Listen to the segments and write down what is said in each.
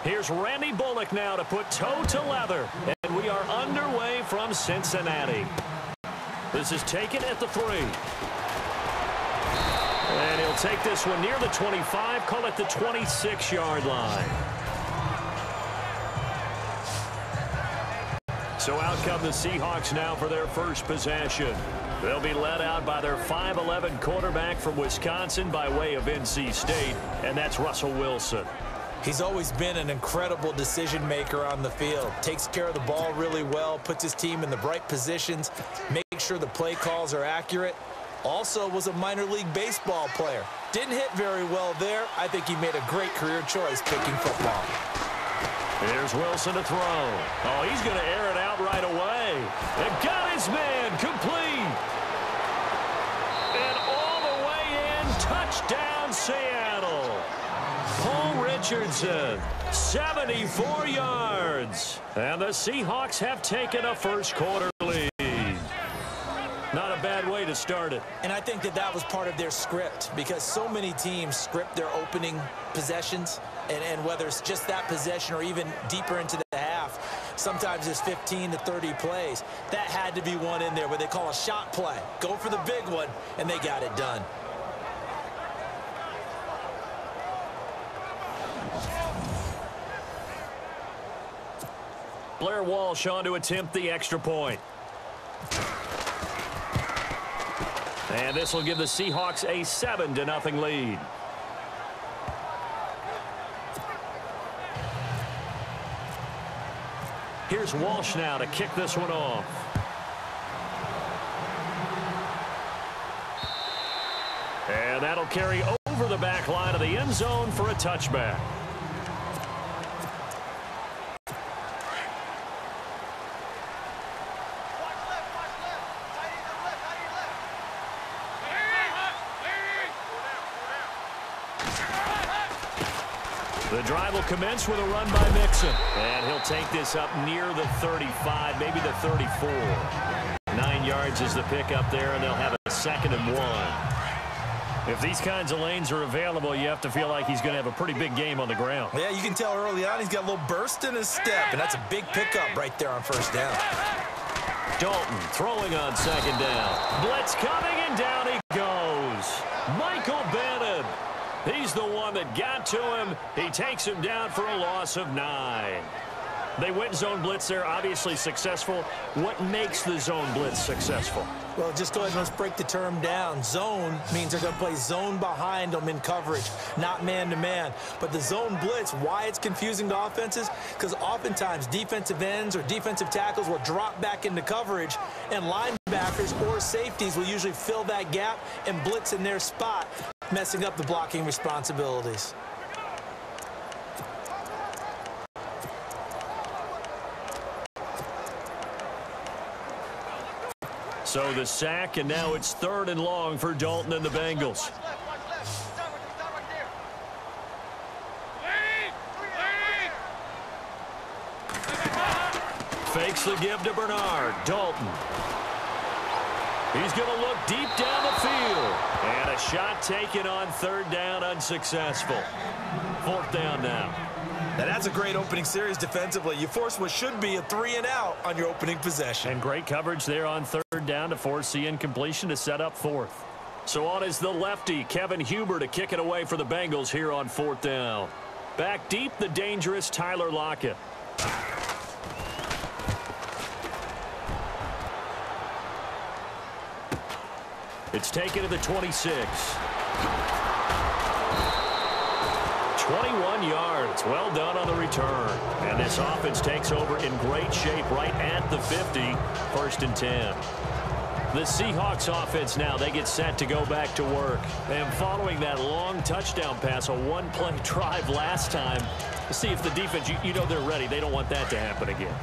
Here's Randy Bullock now to put toe to leather. And we are underway from Cincinnati. This is taken at the 3. And he'll take this one near the 25, call it the 26-yard line. So out come the Seahawks now for their first possession. They'll be led out by their 5'11" quarterback from Wisconsin by way of NC State, and that's Russell Wilson. He's always been an incredible decision maker on the field. Takes care of the ball really well, puts his team in the right positions, makes sure the play calls are accurate. Also was a minor league baseball player. Didn't hit very well there. I think he made a great career choice picking football. Here's Wilson to throw. Oh, he's going to air it out right away. And got his man complete. And all the way in, touchdown Seattle. Paul Richardson, 74 yards. And the Seahawks have taken a first quarter lead. Not a bad way to start it. And I think that was part of their script, because so many teams script their opening possessions, and whether it's just that possession or even deeper into the half, sometimes it's 15 to 30 plays. That had to be one in there where they call a shot play. Go for the big one, and they got it done. Blair Walsh on to attempt the extra point. And this will give the Seahawks a 7-0 lead. Here's Walsh now to kick this one off. And that'll carry over the back line of the end zone for a touchback. The drive will commence with a run by Mixon. And he'll take this up near the 35, maybe the 34. 9 yards is the pickup there, and they'll have a 2nd and 1. If these kinds of lanes are available, you have to feel like he's going to have a pretty big game on the ground. Yeah, you can tell early on he's got a little burst in his step, and that's a big pickup right there on first down. Dalton throwing on 2nd down. Blitz coming, and down he goes. Michael Bennett. He's the one that got to him. He takes him down for a loss of 9. They went zone blitz there, obviously successful. What makes the zone blitz successful? Well, just go ahead and let's break the term down. Zone means they're going to play zone behind them in coverage, not man-to-man. But the zone blitz, why it's confusing to offenses? Because oftentimes defensive ends or defensive tackles will drop back into coverage, and linebackers or safeties will usually fill that gap and blitz in their spot, messing up the blocking responsibilities. So the sack, and now it's 3rd and long for Dalton and the Bengals. Fakes the give to Bernard. Dalton. He's going to look deep down the field. And a shot taken on 3rd down, unsuccessful. 4th down now. Now that's a great opening series defensively. You force what should be a 3-and-out on your opening possession. And great coverage there on 3rd down to force the incompletion to set up 4th. So on is the lefty, Kevin Huber, to kick it away for the Bengals here on 4th down. Back deep, the dangerous Tyler Lockett. It's taken to the 26. 21 yards. Well done on the return. And this offense takes over in great shape right at the 50. 1st and 10. The Seahawks offense now, they get set to go back to work. And following that long touchdown pass, a one-play drive last time, to see if the defense, you know they're ready. They don't want that to happen again.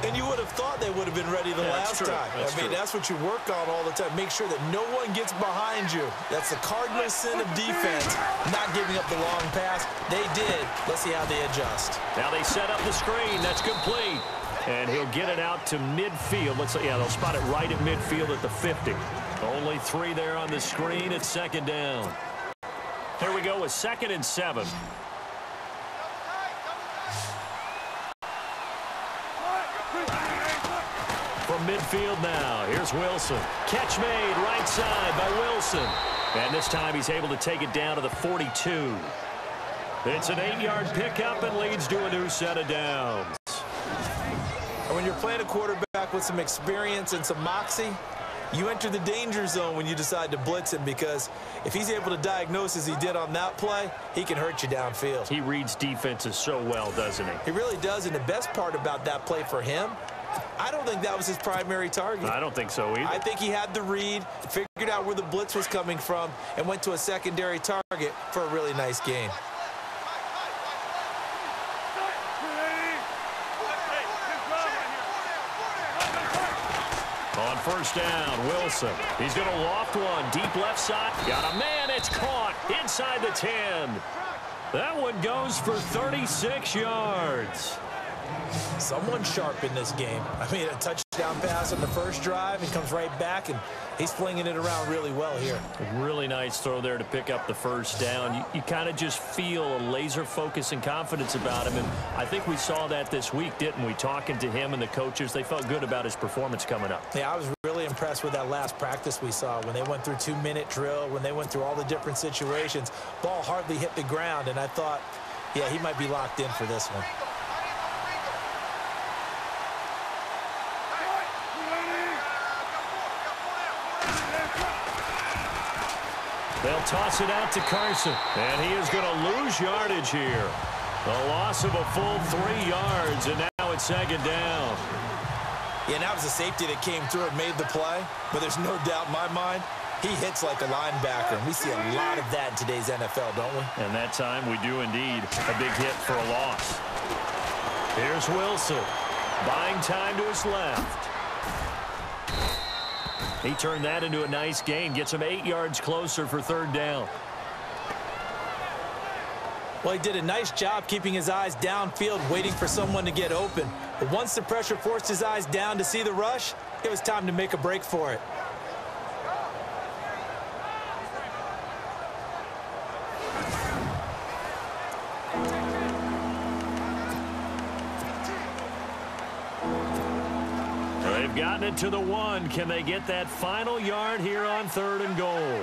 And you would have thought they would have been ready the last time. I mean, that's what you work on all the time. Make sure that no one gets behind you. That's the cardinal sin of defense, not giving up the long pass. They did. Let's see how they adjust. Now they set up the screen. That's complete. And he'll get it out to midfield. Yeah, they'll spot it right at midfield at the 50. Only 3 there on the screen at 2nd down. Here we go with 2nd and 7. midfield now. Here's Wilson. Catch made right side by Wilson. And this time he's able to take it down to the 42. It's an 8-yard pickup and leads to a new set of downs. And when you're playing a quarterback with some experience and some moxie, you enter the danger zone when you decide to blitz him, because if he's able to diagnose as he did on that play, he can hurt you downfield. He reads defenses so well, doesn't he? He really does, and the best part about that play for him, I don't think that was his primary target. I don't think so either. I think he had the read, figured out where the blitz was coming from, and went to a secondary target for a really nice gain. On first down, Wilson. He's going to loft one. Deep left side. Got a man. It's caught inside the 10. That one goes for 36 yards. Someone sharp in this game. I mean, a touchdown pass on the first drive and comes right back, and he's flinging it around really well here. A really nice throw there to pick up the first down. You kind of just feel a laser focus and confidence about him, and I think we saw that this week, didn't we? Talking to him and the coaches, they felt good about his performance coming up. Yeah, I was really impressed with that last practice we saw when they went through 2-minute drill, when they went through all the different situations. Ball hardly hit the ground, and I thought, yeah, he might be locked in for this one. They'll toss it out to Carson, and he is going to lose yardage here. A loss of a full 3 yards, and now it's second down. Yeah, and that was a safety that came through and made the play, but there's no doubt in my mind, he hits like a linebacker, and we see a lot of that in today's NFL, don't we? And that time we do indeed. A big hit for a loss. Here's Wilson, buying time to his left. He turned that into a nice gain, gets him 8 yards closer for third down. Well, he did a nice job keeping his eyes downfield, waiting for someone to get open. But once the pressure forced his eyes down to see the rush, it was time to make a break for it. They've gotten it to the 1. Can they get that final yard here on 3rd and goal?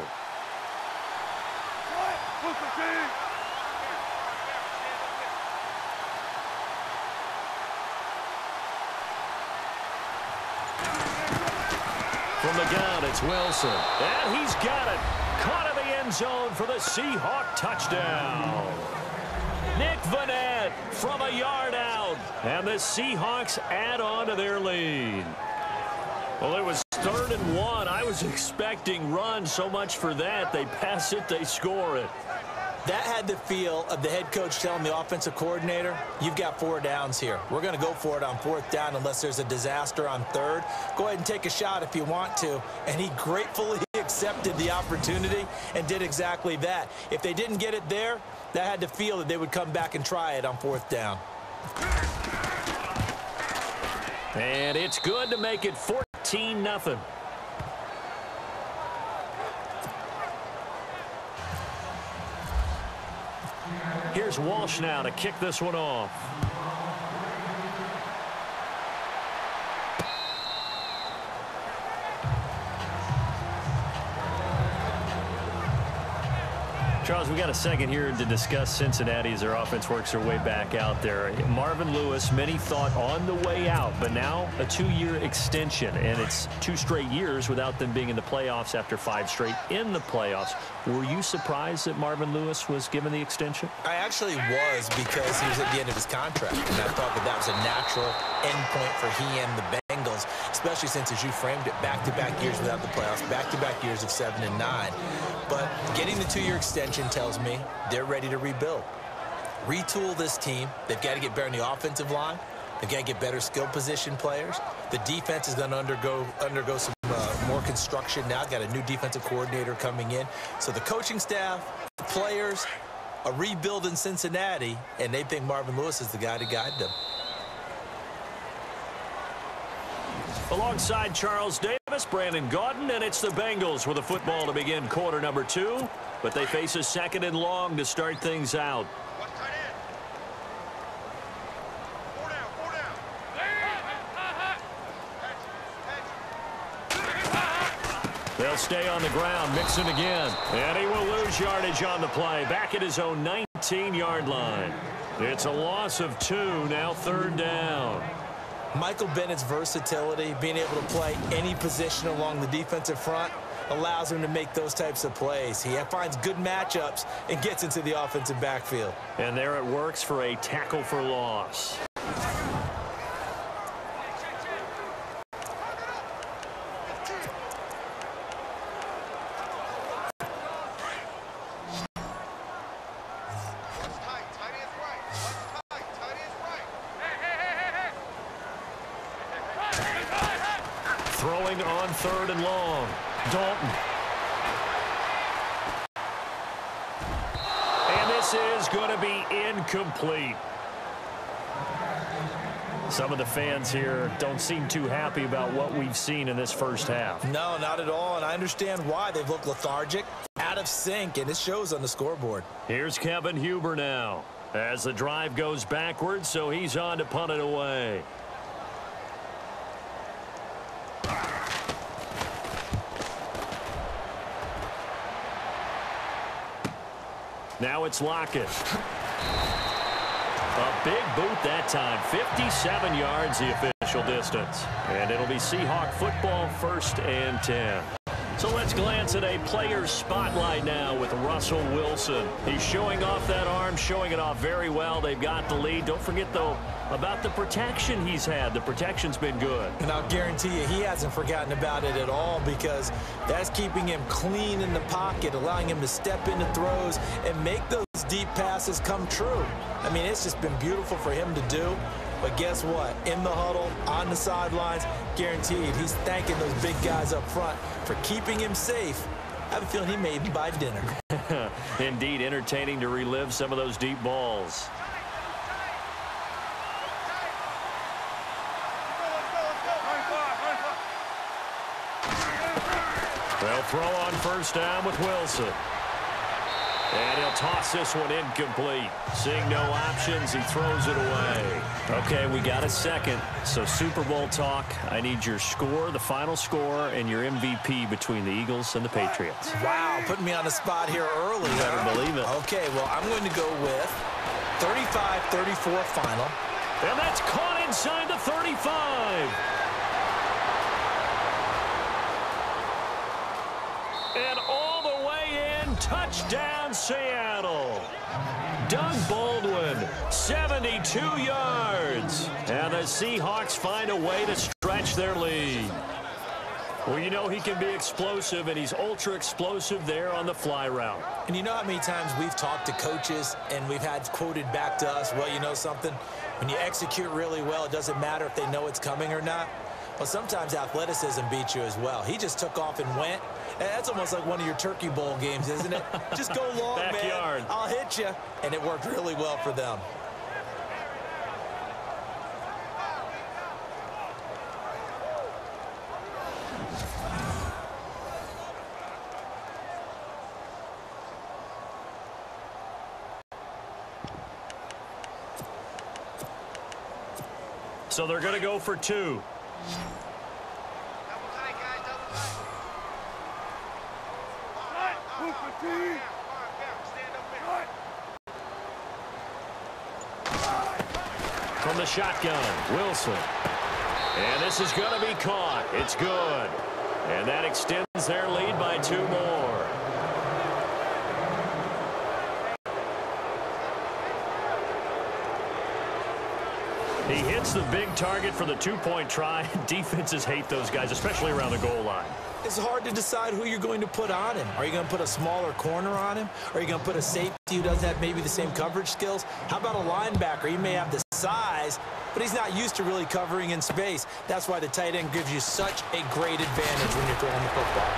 From the gun, it's Wilson. And he's got it. Caught in the end zone for the Seahawk touchdown. Nick Vanette from a yard out. And the Seahawks add on to their lead. Well, it was 3rd and 1. I was expecting run, so much for that. They pass it, they score it. That had the feel of the head coach telling the offensive coordinator, you've got 4 downs here. We're going to go for it on 4th down unless there's a disaster on 3rd. Go ahead and take a shot if you want to. And he gratefully accepted the opportunity and did exactly that. If they didn't get it there, that had to feel that they would come back and try it on 4th down. And it's good to make it 14-0. Here's Walsh now to kick this one off. Charles, we got a second here to discuss Cincinnati as their offense works their way back out there. Marvin Lewis, many thought on the way out, but now a 2-year extension, and it's 2 straight years without them being in the playoffs after 5 straight in the playoffs. Were you surprised that Marvin Lewis was given the extension? I actually was, because he was at the end of his contract, and I thought that that was a natural endpoint for he and the Bengals, especially since, as you framed it, back-to-back years without the playoffs, back-to-back years of 7 and 9. But getting the 2-year extension tells me they're ready to rebuild. Retool this team. They've got to get better in the offensive line. They've got to get better skill position players. The defense is going to undergo some more construction now. Got a new defensive coordinator coming in. So the coaching staff, the players, a rebuild in Cincinnati, and they think Marvin Lewis is the guy to guide them. Alongside Charles Davis, Brandon Gaudin, and it's the Bengals with a football to begin quarter number 2. But they face a 2nd and long to start things out. They'll stay on the ground, mixing again. And he will lose yardage on the play, back at his own 19-yard line. It's a loss of 2, now 3rd down. Michael Bennett's versatility, being able to play any position along the defensive front, allows him to make those types of plays. He finds good matchups and gets into the offensive backfield. And there it works for a tackle for loss. Throwing on 3rd and long. Dalton. And this is going to be incomplete. Some of the fans here don't seem too happy about what we've seen in this first half. No, not at all, and I understand why. They've looked lethargic, out of sync, and it shows on the scoreboard. Here's Kevin Huber now as the drive goes backwards, so he's on to punt it away. Now it's Lockett. A big boot that time. 57 yards the official distance. And it'll be Seahawk football, 1st and 10. So let's glance at a player's spotlight now with Russell Wilson. He's showing off that arm, showing it off very well. They've got the lead. Don't forget, though, about the protection he's had. The protection's been good. And I'll guarantee you he hasn't forgotten about it at all, because that's keeping him clean in the pocket, allowing him to step into throws and make those deep passes come true. I mean, it's just been beautiful for him to do. But guess what? In the huddle, on the sidelines, guaranteed he's thanking those big guys up front for keeping him safe. I have a feeling he may even buy dinner. Indeed, entertaining to relive some of those deep balls. They'll throw on 1st down with Wilson. And he'll toss this one incomplete. Seeing no options, he throws it away. Okay, we got a second. So Super Bowl talk. I need your score, the final score, and your MVP between the Eagles and the Patriots. Wow, putting me on the spot here early. You better believe it. Okay, well, I'm going to go with 35-34 final. And that's caught inside the 35. And all the way in, touchdown Seattle. Doug Baldwin, 72 yards. And the Seahawks find a way to stretch their lead. Well, you know he can be explosive, and he's ultra explosive there on the fly route. And you know how many times we've talked to coaches and we've had quoted back to us, well, you know something? When you execute really well, it doesn't matter if they know it's coming or not. Well, sometimes athleticism beats you as well. He just took off and went. That's almost like one of your Turkey Bowl games, isn't it? Just go long, Backyard. man. I'll hit you. And it worked really well for them. So they're going to go for 2. From the shotgun, Wilson. And this is going to be caught. It's good. And that extends their lead by 2 more. He hits the big target for the 2-point try. Defenses hate those guys, especially around the goal line. It's hard to decide who you're going to put on him. Are you going to put a smaller corner on him? Are you going to put a safety who doesn't have maybe the same coverage skills? How about a linebacker? He may have the size, but he's not used to really covering in space. That's why the tight end gives you such a great advantage when you're throwing the football.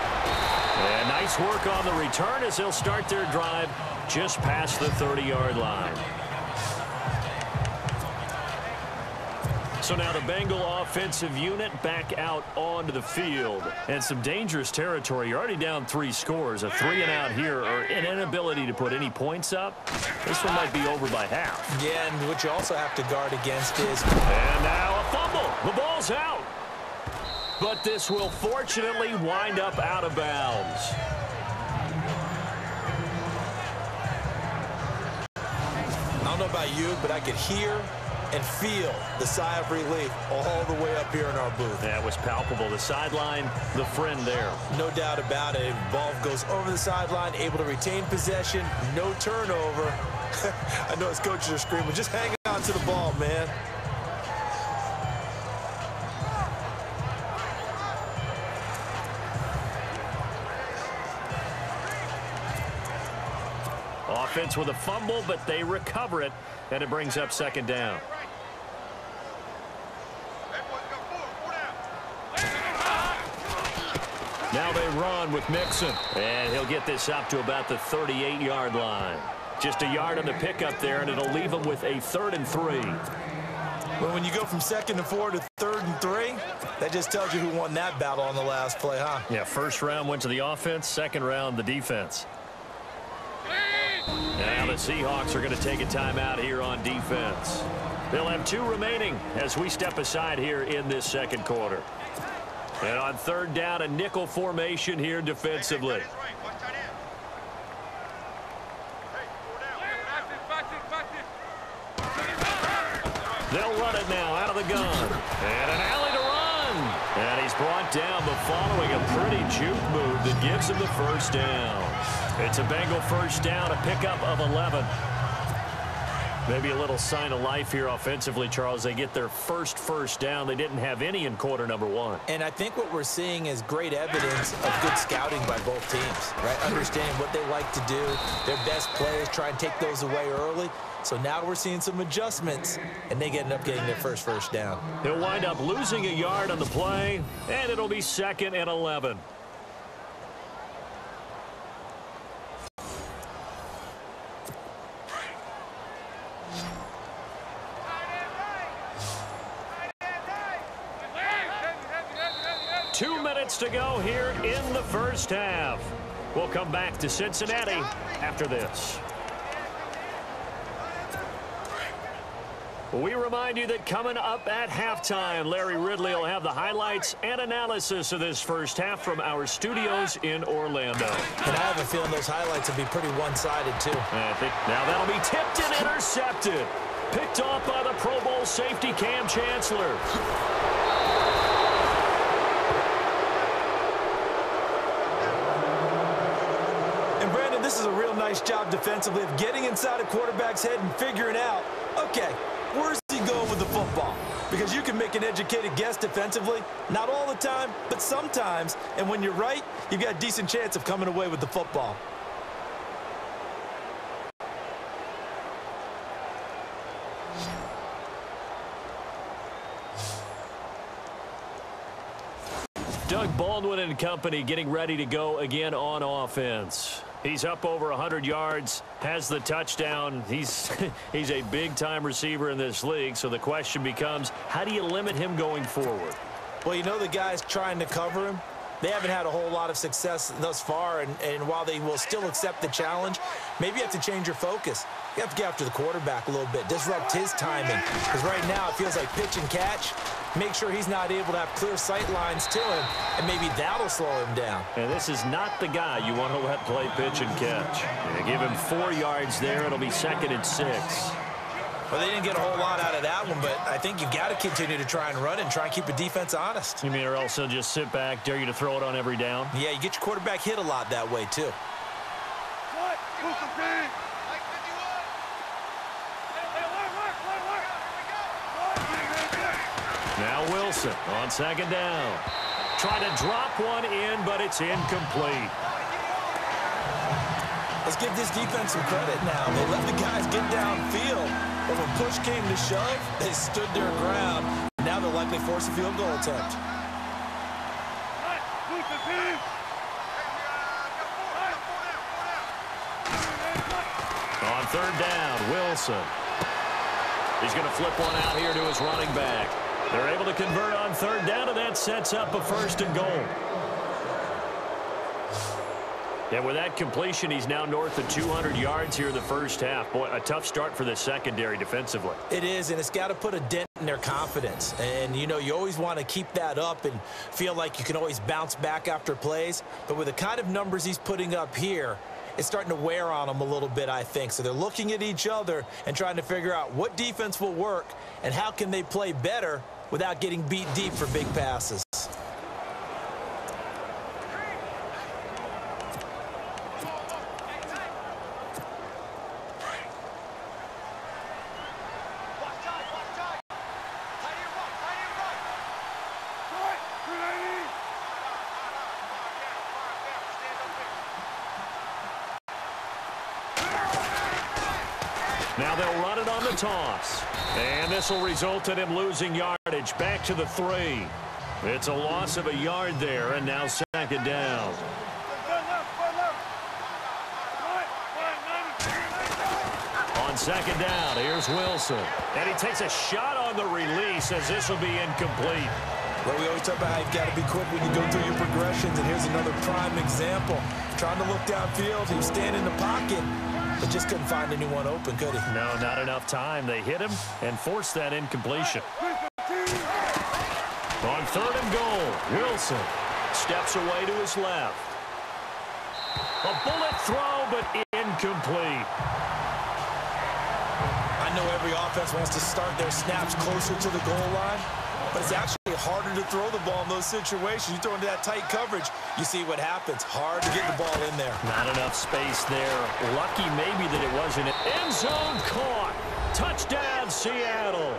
And nice work on the return as they'll start their drive just past the 30-yard line. So now the Bengal offensive unit back out onto the field. And some dangerous territory. You're already down 3 scores. A 3-and-out here, or an inability to put any points up. This one might be over by half. Yeah, and what you also have to guard against is... And now a fumble. The ball's out. but this will fortunately wind up out of bounds. I don't know about you, but I could hear and feel the sigh of relief all the way up here in our booth. That was palpable. The sideline, the friend there. No doubt about it. Ball goes over the sideline, able to retain possession, no turnover. I know his coaches are screaming, just hang on to the ball, man. Offense with a fumble, but they recover it, and it brings up second down. Now they run with Mixon, and he'll get this up to about the 38-yard line. Just a yard on the pickup there, and it'll leave them with a 3rd and 3. Well, when you go from 2nd and 4 to 3rd and 3, that just tells you who won that battle on the last play, huh? Yeah, first round went to the offense, second round the defense. Now the Seahawks are going to take a timeout here on defense. They'll have 2 remaining as we step aside here in this second quarter. And on 3rd down, a nickel formation here defensively. They'll run it now out of the gun. And an alley to run. And he's brought down, but following a pretty juke move that gives him the first down. It's a Bengal first down, a pickup of 11. Maybe a little sign of life here offensively, Charles. They get their first down. They didn't have any in quarter number 1. And I think what we're seeing is great evidence of good scouting by both teams, right? Understanding what they like to do, their best players, try and take those away early. So now we're seeing some adjustments, and they end up getting their first down. He'll wind up losing a yard on the play, and it'll be 2nd and 11. To go here in the first half. We'll come back to Cincinnati after this. We remind you that coming up at halftime, Larry Ridley will have the highlights and analysis of this first half from our studios in Orlando. And I have a feeling those highlights will be pretty one-sided, too. I think now that'll be tipped and intercepted. Picked off by the Pro Bowl safety Cam Chancellor. This is a real nice job defensively of getting inside a quarterback's head and figuring out, okay, where's he going with the football? Because you can make an educated guess defensively, not all the time, but sometimes. And when you're right, you've got a decent chance of coming away with the football. Doug Baldwin and company getting ready to go again on offense. He's up over 100 yards, has the touchdown. He's a big-time receiver in this league, so the question becomes, how do you limit him going forward? Well, you know the guys trying to cover him, they haven't had a whole lot of success thus far, and while they will still accept the challenge, maybe you have to change your focus. You have to get after the quarterback a little bit, disrupt his timing, because right now it feels like pitch and catch. Make sure he's not able to have clear sight lines to him, and maybe that'll slow him down. And this is not the guy you want to let play pitch and catch. They give him 4 yards there. It'll be 2nd and 6. Well, they didn't get a whole lot out of that one, but I think you've got to continue to try and run and try and keep the defense honest. You mean, or else they'll just sit back, dare you to throw it on every down? Yeah, you get your quarterback hit a lot that way, too. Now Wilson on 2nd down. Trying to drop one in, but it's incomplete. Let's give this defense some credit now. They let the guys get downfield, but when push came to shove, they stood their ground. Now they'll likely force a field goal attempt. On 3rd down, Wilson. He's going to flip one out here to his running back. They're able to convert on 3rd down, and that sets up a 1st and goal. And with that completion, he's now north of 200 yards here in the first half. Boy, a tough start for the secondary defensively. It is, and it's got to put a dent in their confidence. And, you know, you always want to keep that up and feel like you can always bounce back after plays. But with the kind of numbers he's putting up here, it's starting to wear on them a little bit, I think. So they're looking at each other and trying to figure out what defense will work and how can they play better without getting beat deep for big passes. Now they'll run it on the toss. And this will result in him losing yardage back to the 3. It's a loss of a yard there, and now second down. On second down, here's Wilson. And he takes a shot on the release as this will be incomplete. Well, we always talk about how you've got to be quick when you go through your progressions, and here's another prime example. Trying to look downfield, he was standing in the pocket, but just couldn't find anyone open, could he? No, not enough time. They hit him and forced that incompletion. On third and goal, Wilson steps away to his left. A bullet throw, but incomplete. I know every offense wants to start their snaps closer to the goal line, but it's actually harder to throw the ball in those situations. You throw into that tight coverage, you see what happens. Hard to get the ball in there. Not enough space there. Lucky maybe that it wasn't an end zone caught. Touchdown, Seattle.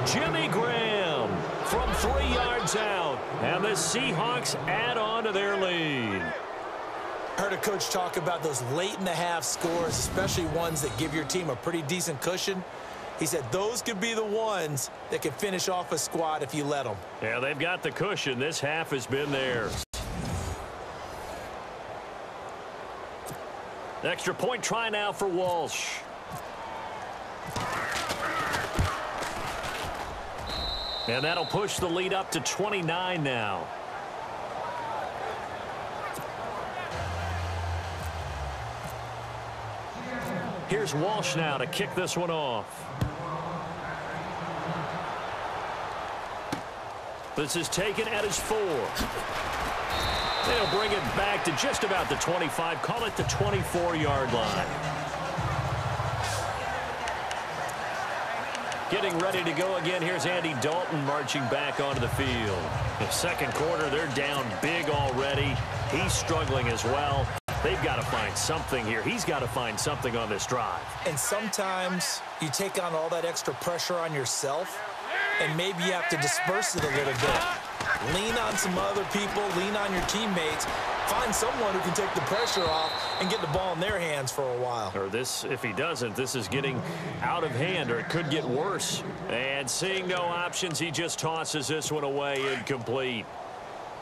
Jimmy Graham from 3 yards out. And the Seahawks add on to their lead. I heard a coach talk about those late-in-the-half scores, especially ones that give your team a pretty decent cushion. He said those could be the ones that can finish off a squad if you let them. Yeah, they've got the cushion. This half has been theirs. Extra point try now for Walsh. And that'll push the lead up to 29 now. Here's Walsh now to kick this one off. This is taken at his 4. They'll bring it back to just about the 25. Call it the 24-yard line. Getting ready to go again. Here's Andy Dalton marching back onto the field. The second quarter, they're down big already. He's struggling as well. They've got to find something here. He's got to find something on this drive. And sometimes you take on all that extra pressure on yourself, and maybe you have to disperse it a little bit. Lean on some other people, lean on your teammates, find someone who can take the pressure off and get the ball in their hands for a while. Or this, if he doesn't, this is getting out of hand, or it could get worse. And seeing no options, he just tosses this one away, incomplete.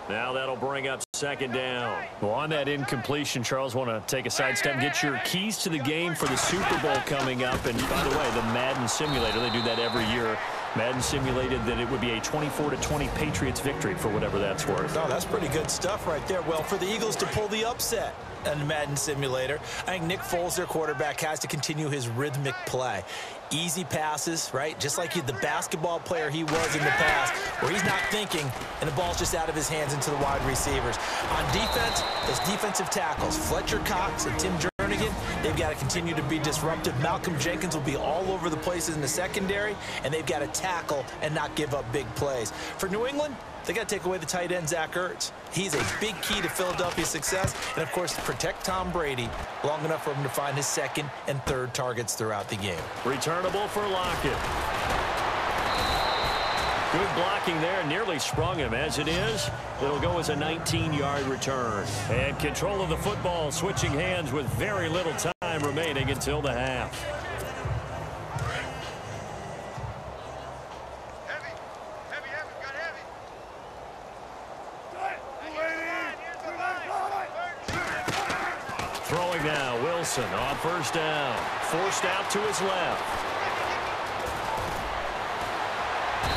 Now that'll bring up second down. Well, on that incompletion, Charles, want to take a sidestep and get your keys to the game for the Super Bowl coming up. And by the way, the Madden simulator, they do that every year. Madden simulated that it would be a 24-20 Patriots victory for whatever that's worth. Oh, that's pretty good stuff right there. Well, for the Eagles to pull the upset in the Madden simulator, I think Nick Foles, their quarterback, has to continue his rhythmic play. Easy passes, right? Just like the basketball player he was in the past, where he's not thinking and the ball's just out of his hands into the wide receivers. On defense, those defensive tackles, Fletcher Cox and Tim Jernigan, they've got to continue to be disruptive. Malcolm Jenkins will be all over the places in the secondary, and they've got to tackle and not give up big plays. For New England, they got to take away the tight end, Zach Ertz. He's a big key to Philadelphia's success, and, of course, protect Tom Brady long enough for him to find his second and third targets throughout the game. Returnable for Lockett. Good blocking there, nearly sprung him. As it is, it'll go as a 19-yard return. And control of the football, switching hands with very little time remaining until the half. Throwing now, Wilson on first down. Forced out to his left.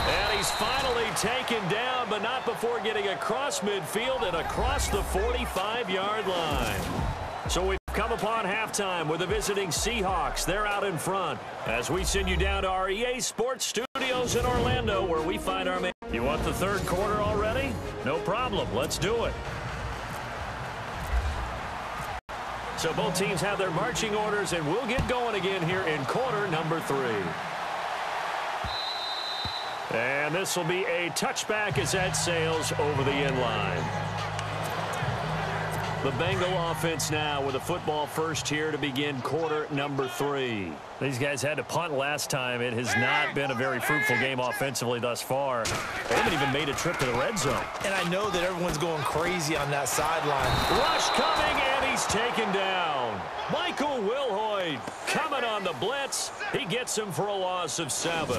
And he's finally taken down, but not before getting across midfield and across the 45-yard line. So we've come upon halftime with the visiting Seahawks. They're out in front as we send you down to our EA Sports Studios in Orlando, where we find our man. You want the third quarter already? No problem. Let's do it. So both teams have their marching orders, and we'll get going again here in quarter number 3. And this will be a touchback as that sails over the end line. The Bengal offense now with a football first here to begin quarter number 3. These guys had to punt last time. It has not been a very fruitful game offensively thus far. They haven't even made a trip to the red zone. And I know that everyone's going crazy on that sideline. Rush coming, and he's taken down. Michael Wilhoit coming on the blitz. He gets him for a loss of 7.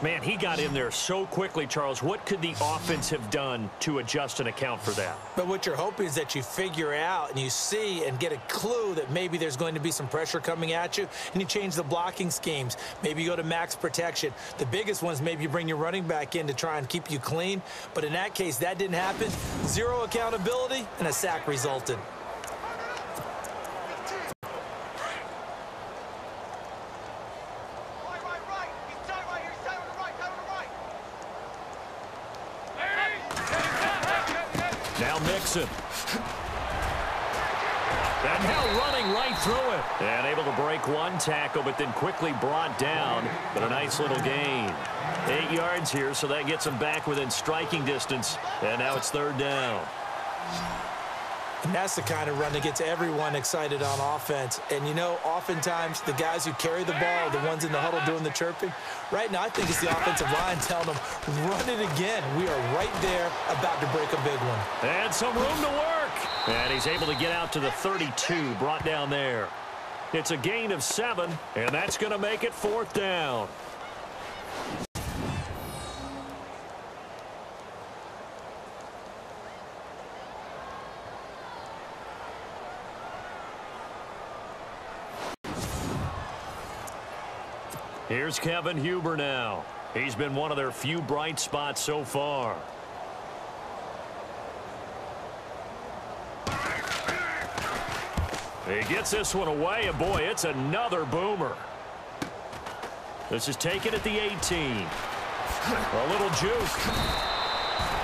Man, he got in there so quickly, Charles. What could the offense have done to adjust and account for that? But what you're hoping is that you figure out and you see and get a clue that maybe there's going to be some pressure coming at you, and you change the blocking schemes. Maybe you go to max protection. The biggest ones, maybe you bring your running back in to try and keep you clean. But in that case, that didn't happen. 0 accountability, and a sack resulted. Now Mixon. And now running right through it. And able to break one tackle, but then quickly brought down. But a nice little gain. 8 yards here, so that gets him back within striking distance. And now it's 3rd down. And that's the kind of run that gets everyone excited on offense. And, you know, oftentimes the guys who carry the ball, the ones in the huddle doing the chirping, right now I think it's the offensive line telling them, run it again. We are right there about to break a big one. And some room to work. And he's able to get out to the 32, brought down there. It's a gain of 7, and that's going to make it 4th down. Here's Kevin Huber now. He's been one of their few bright spots so far. He gets this one away, and boy, it's another boomer. This is taken at the 18. A little juke.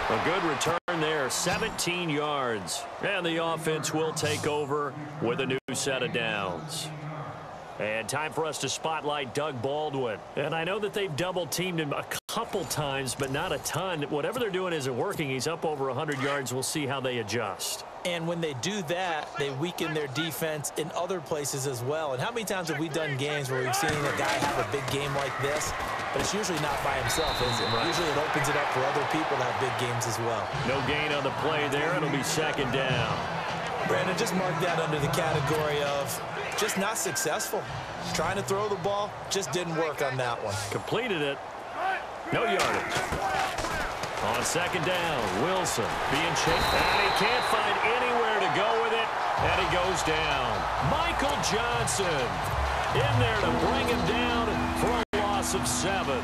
A good return there, 17 yards. And the offense will take over with a new set of downs. And time for us to spotlight Doug Baldwin. And I know that they've double-teamed him a couple times, but not a ton. Whatever they're doing isn't working. He's up over 100 yards. We'll see how they adjust. And when they do that, they weaken their defense in other places as well. And how many times have we done games where we've seen a guy have a big game like this? But it's usually not by himself, is it? Right. Usually it opens it up for other people to have big games as well. No gain on the play there. It'll be 2nd down. Brandon, just mark that under the category of just not successful. Trying to throw the ball, just didn't work on that one. Completed it. No yardage. On 2nd down, Wilson being chased. And he can't find anywhere to go with it. And he goes down. Michael Johnson in there to bring him down for a loss of 7.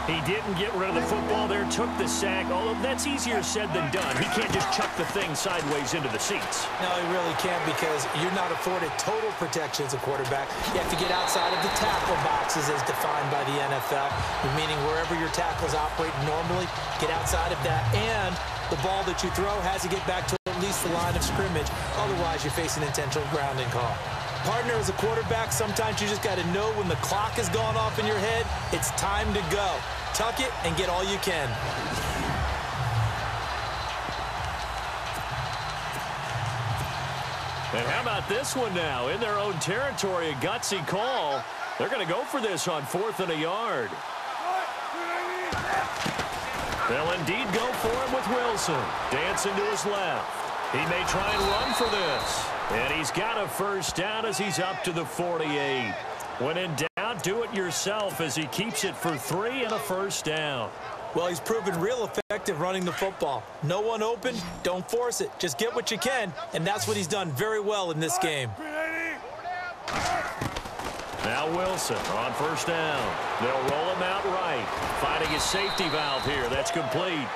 He didn't get rid of the football there, took the sack, although that's easier said than done. He can't just chuck the thing sideways into the seats. No, he really can't, because you're not afforded total protection as a quarterback. You have to get outside of the tackle boxes as defined by the NFL, meaning wherever your tackles operate normally, get outside of that, and the ball that you throw has to get back to at least the line of scrimmage. Otherwise, you're facing intentional grounding call. Partner, as a quarterback, sometimes you just got to know when the clock has gone off in your head, it's time to go. Tuck it and get all you can. And how about this one now? In their own territory, a gutsy call. They're going to go for this on 4th and a yard. They'll indeed go for it with Wilson. Dancing to his left. He may try and run for this. And he's got a 1st down as he's up to the 48. When in doubt, do it yourself as he keeps it for 3 and a 1st down. Well, he's proven real effective running the football. No one open, don't force it. Just get what you can, and that's what he's done very well in this game. Now Wilson on first down. They'll roll him out right. Finding his safety valve here. That's complete.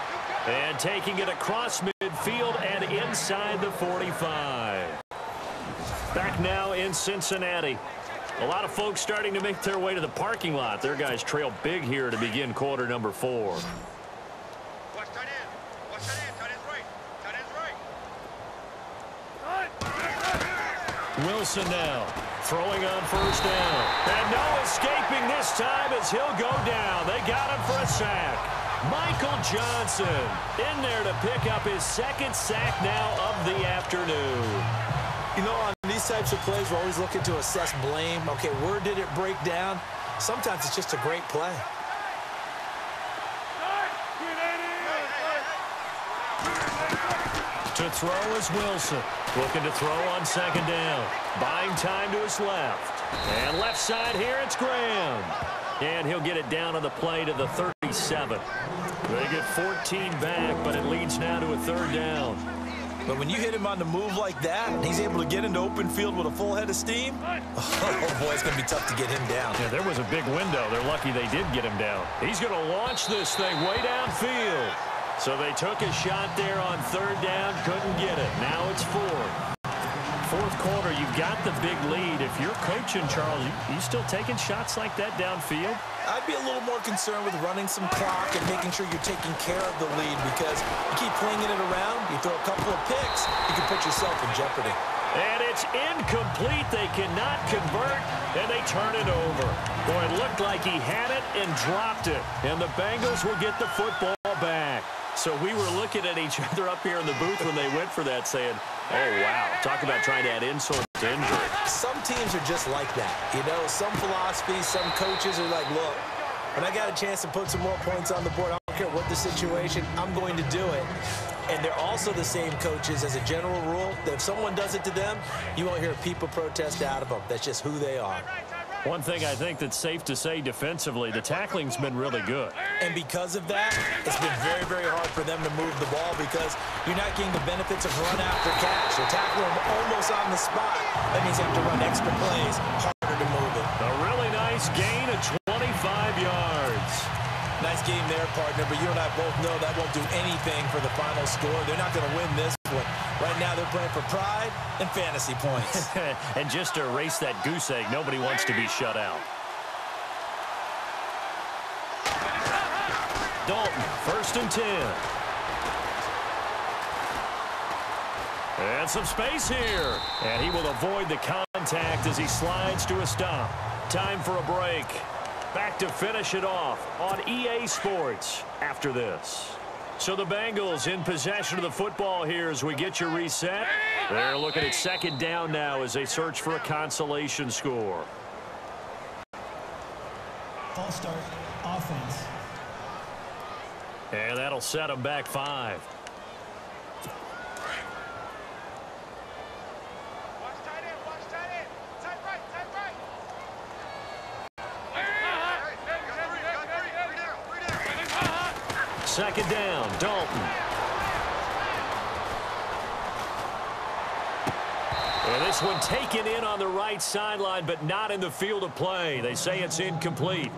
And taking it across midfield and inside the 45. Back now in Cincinnati. A lot of folks starting to make their way to the parking lot. Their guys trail big here to begin quarter number 4. Wilson now throwing on first down. And no escaping this time as he'll go down. They got him for a sack. Michael Johnson in there to pick up his second sack now of the afternoon. You know, on these types of plays, we're always looking to assess blame. Okay, where did it break down? Sometimes it's just a great play. To throw is Wilson. Looking to throw on second down. Buying time to his left. And left side here, it's Graham. And he'll get it down on the play to the 37. They get 14 back, but it leads now to a third down. But when you hit him on the move like that, and he's able to get into open field with a full head of steam, oh boy, it's going to be tough to get him down. Yeah, there was a big window. They're lucky they did get him down. He's going to launch this thing way downfield. So they took a shot there on third down, couldn't get it. Now it's fourth quarter, you've got the big lead. If you're coaching, Charles, you still taking shots like that downfield? I'd be a little more concerned with running some clock and making sure you're taking care of the lead, because you keep flinging it around, you throw a couple of picks, you can put yourself in jeopardy. And it's incomplete. They cannot convert, and they turn it over. Boy, it looked like he had it and dropped it. And the Bengals will get the football back. So we were looking at each other up here in the booth when they went for that, saying, oh, wow, talk about trying to add insult to injury. Some teams are just like that. You know, some philosophies, some coaches are like, look, when I got a chance to put some more points on the board, I don't care what the situation, I'm going to do it. And they're also the same coaches, as a general rule, that if someone does it to them, you won't hear people protest out of them. That's just who they are. One thing I think that's safe to say defensively, the tackling's been really good. And because of that, it's been very, very hard for them to move the ball, because you're not getting the benefits of run after catch. You're tackling them almost on the spot. That means you have to run extra plays, harder to move it. A really nice gain of 25 yards. Nice game there, partner, but you and I both know that won't do anything for the final score. They're not going to win this one. Right now they're playing for pride and fantasy points. And just to erase that goose egg, nobody wants to be shut out. Dalton, 1st and 10. And some space here. And he will avoid the contact as he slides to a stop. Time for a break. Back to finish it off on EA Sports after this. So the Bengals in possession of the football here as we get your reset. They're looking at second down now as they search for a consolation score. False start, offense. And that'll set them back 5. Second down, Dalton. And this one taken in on the right sideline, but not in the field of play. They say it's incomplete.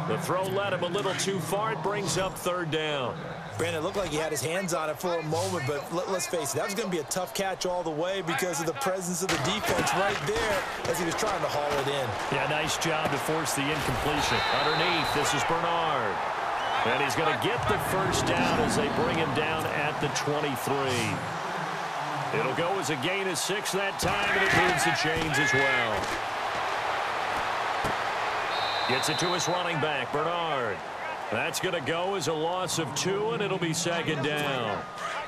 The throw led him a little too far. It brings up third down. Brandon, it looked like he had his hands on it for a moment, but let's face it, that was going to be a tough catch all the way because of the presence of the defense right there as he was trying to haul it in. Yeah, nice job to force the incompletion. Underneath, this is Bernard. And he's going to get the first down as they bring him down at the 23. It'll go as a gain of 6 that time, and it moves the chains as well. Gets it to his running back, Bernard. That's going to go as a loss of 2, and it'll be second down.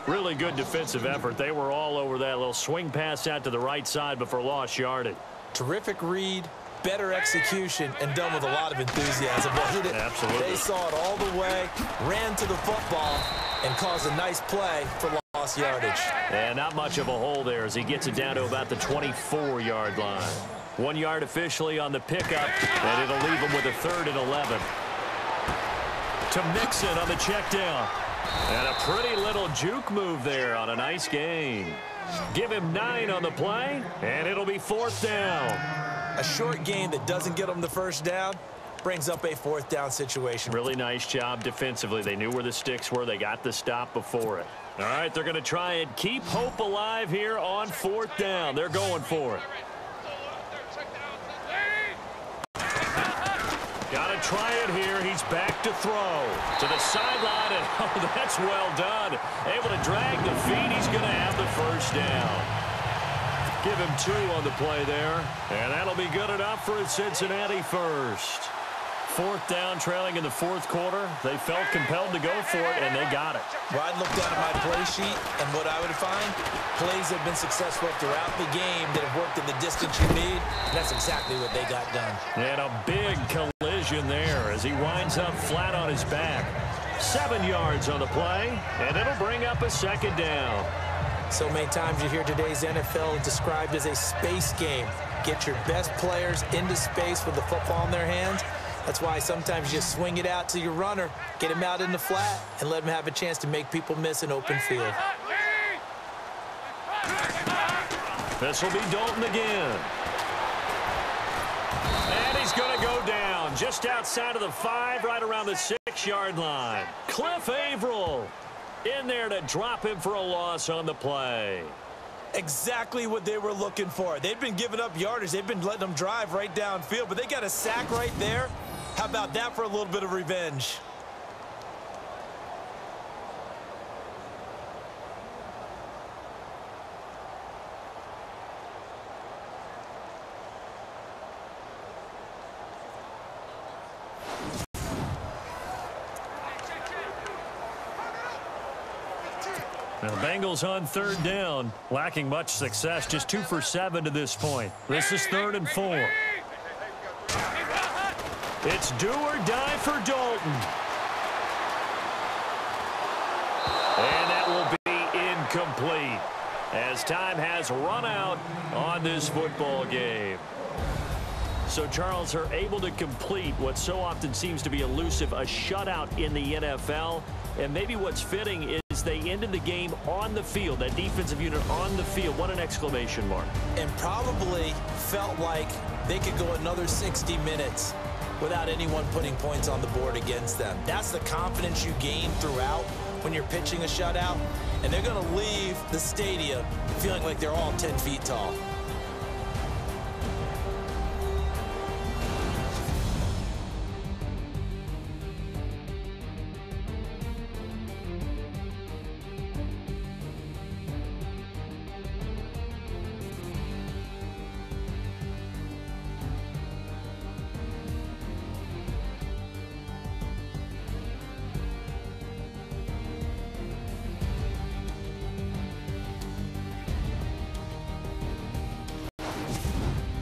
Really good defensive effort. They were all over that little swing pass out to the right side before lost yardage. Terrific read, better execution, and done with a lot of enthusiasm. Absolutely. They saw it all the way, ran to the football, and caused a nice play for lost yardage. And not much of a hole there as he gets it down to about the 24-yard line. 1 yard officially on the pickup, and it'll leave him with a 3rd and 11. To Mixon on the check down. And a pretty little juke move there on a nice gain. Give him 9 on the play, and it'll be 4th down. I A short game that doesn't get them the first down brings up a fourth down situation. Really nice job defensively. They knew where the sticks were. They got the stop before it. All right, they're going to try and keep hope alive here on fourth down. They're going for it. Got to try it here. He's back to throw. To the sideline, and oh, that's well done. Able to drag the feet. He's going to have the first down. Give him 2 on the play there. And that'll be good enough for a Cincinnati first. Fourth down, trailing in the fourth quarter. They felt compelled to go for it, and they got it. Well, I'd look down at my play sheet, and what I would find, plays have been successful throughout the game that have worked in the distance you need, and that's exactly what they got done. And a big collision there as he winds up flat on his back. 7 yards on the play, and it'll bring up a second down. So many times you hear today's NFL described as a space game. Get your best players into space with the football in their hands. That's why sometimes you just swing it out to your runner, get him out in the flat, and let him have a chance to make people miss an open field. This will be Dalton again. And he's going to go down just outside of the 5, right around the 6-yard line. Cliff Averill in there to drop him for a loss on the play. Exactly what they were looking for. They've been giving up yardage. They've been letting them drive right downfield, but they got a sack right there. How about that for a little bit of revenge? The Bengals on third down, lacking much success, just 2 for 7 to this point. This is 3rd and 4. It's do or die for Dalton. And that will be incomplete as time has run out on this football game. So, Charles, are able to complete what so often seems to be elusive, a shutout in the NFL. And maybe what's fitting is they ended the game on the field, that defensive unit on the field. What an exclamation mark. And probably felt like they could go another 60 minutes without anyone putting points on the board against them. That's the confidence you gain throughout when you're pitching a shutout. And they're going to leave the stadium feeling like they're all 10 feet tall.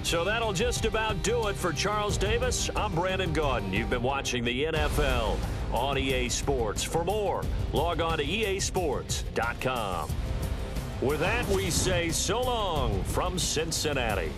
So that'll just about do it for Charles Davis. I'm Brandon Gaudin. You've been watching the NFL on EA Sports. For more, log on to easports.com. With that, we say so long from Cincinnati.